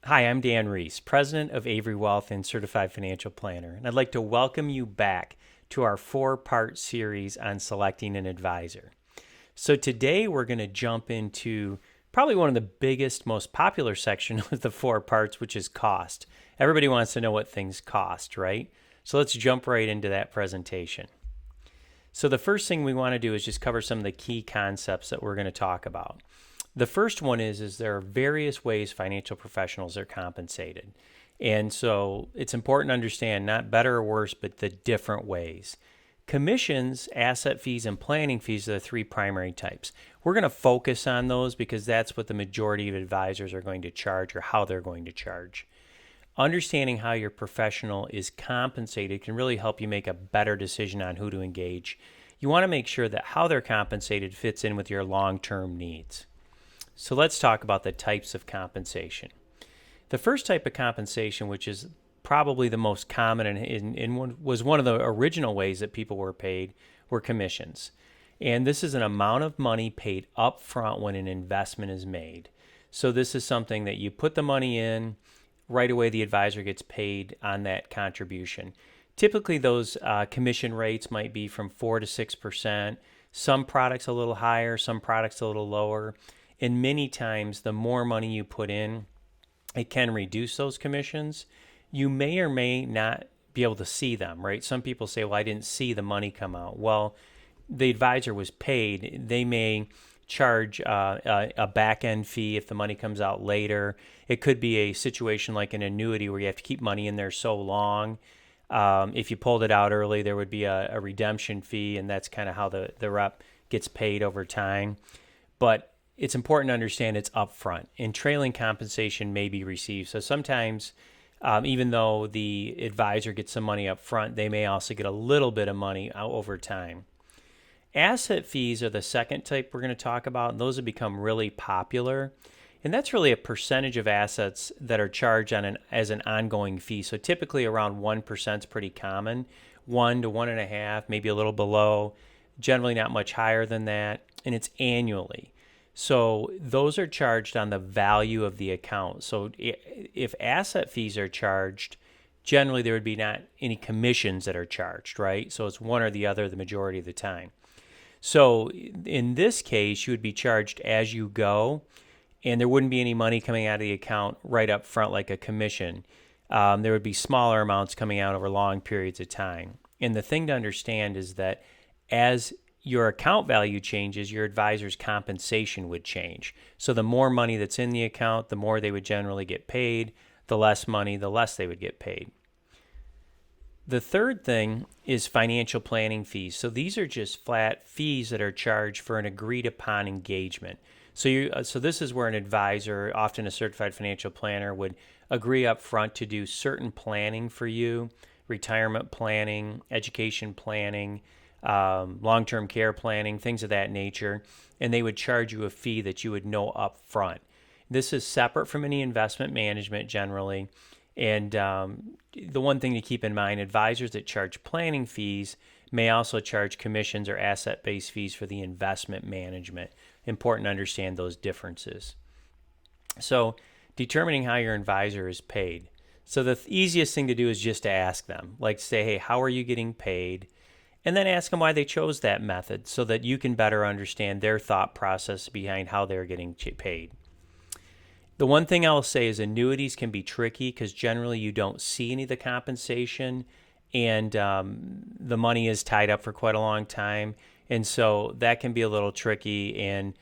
Hi, I'm Dan Reese, President of Avery Wealth and Certified Financial Planner, and I'd like to welcome you back to our four-part series on selecting an advisor. So today we're going to jump into probably one of the biggest, most popular section of the four parts, which is cost. Everybody wants to know what things cost, right? So let's jump right into that presentation. So the first thing we want to do is just cover some of the key concepts that we're going to talk about. The first one is there are various ways financial professionals are compensated. And so it's important to understand not better or worse, but the different ways. Commissions, asset fees, and planning fees are the three primary types. We're going to focus on those because that's what the majority of advisors are going to charge or how they're going to charge. Understanding how your professional is compensated can really help you make a better decision on who to engage. You want to make sure that how they're compensated fits in with your long-term needs. So let's talk about the types of compensation. The first type of compensation, which is probably the most common and was one of the original ways that people were paid, were commissions. And this is an amount of money paid up front when an investment is made. So this is something that you put the money in, right away the advisor gets paid on that contribution. Typically those commission rates might be from 4 to 6%. Some products a little higher, some products a little lower. And many times, the more money you put in, it can reduce those commissions. You may or may not be able to see them, right? Some people say, well, I didn't see the money come out. Well, the advisor was paid. They may charge a back-end fee if the money comes out later. It could be a situation like an annuity where you have to keep money in there so long. If you pulled it out early, there would be a redemption fee, and that's kind of how the rep gets paid over time. But it's important to understand it's upfront, and trailing compensation may be received. So sometimes, even though the advisor gets some money up front, they may also get a little bit of money over time. Asset fees are the second type we're going to talk about, and those have become really popular. And that's really a percentage of assets that are charged as an ongoing fee. So typically around 1% is pretty common, 1 to 1.5, maybe a little below, generally not much higher than that, and it's annually. So those are charged on the value of the account. So if asset fees are charged, generally there would be not any commissions that are charged, right? So it's one or the other the majority of the time. So in this case, you would be charged as you go, and there wouldn't be any money coming out of the account right up front like a commission. There would be smaller amounts coming out over long periods of time. And the thing to understand is that as your account value changes, your advisor's compensation would change. So the more money that's in the account, the more they would generally get paid. The less money, the less they would get paid. The third thing is financial planning fees. So these are just flat fees that are charged for an agreed upon engagement. So this is where an advisor, often a certified financial planner, would agree up front to do certain planning for you, retirement planning, education planning, long-term care planning, things of that nature, and they would charge you a fee that you would know up front. This is separate from any investment management generally. And the one thing to keep in mind, advisors that charge planning fees may also charge commissions or asset-based fees for the investment management. Important to understand those differences. So determining how your advisor is paid. So the easiest thing to do is just to ask them, like say, hey, how are you getting paid? And then ask them why they chose that method so that you can better understand their thought process behind how they're getting paid. The one thing I'll say is annuities can be tricky because generally you don't see any of the compensation, and the money is tied up for quite a long time. And so that can be a little tricky, and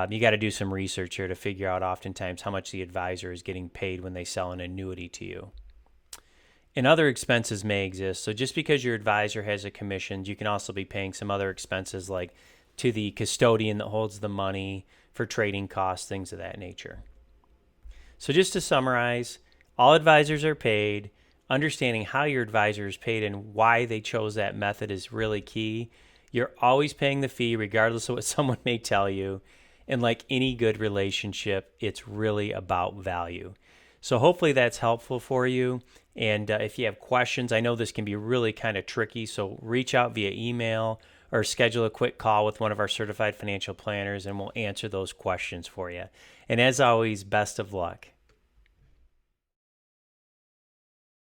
you got to do some research here to figure out oftentimes how much the advisor is getting paid when they sell an annuity to you. And other expenses may exist. So just because your advisor has a commission, you can also be paying some other expenses like to the custodian that holds the money for trading costs, things of that nature. So just to summarize, all advisors are paid. Understanding how your advisor is paid and why they chose that method is really key. You're always paying the fee regardless of what someone may tell you. And like any good relationship, it's really about value. So hopefully that's helpful for you. And if you have questions, I know this can be really kind of tricky, so reach out via email or schedule a quick call with one of our certified financial planners, and we'll answer those questions for you. And as always, best of luck.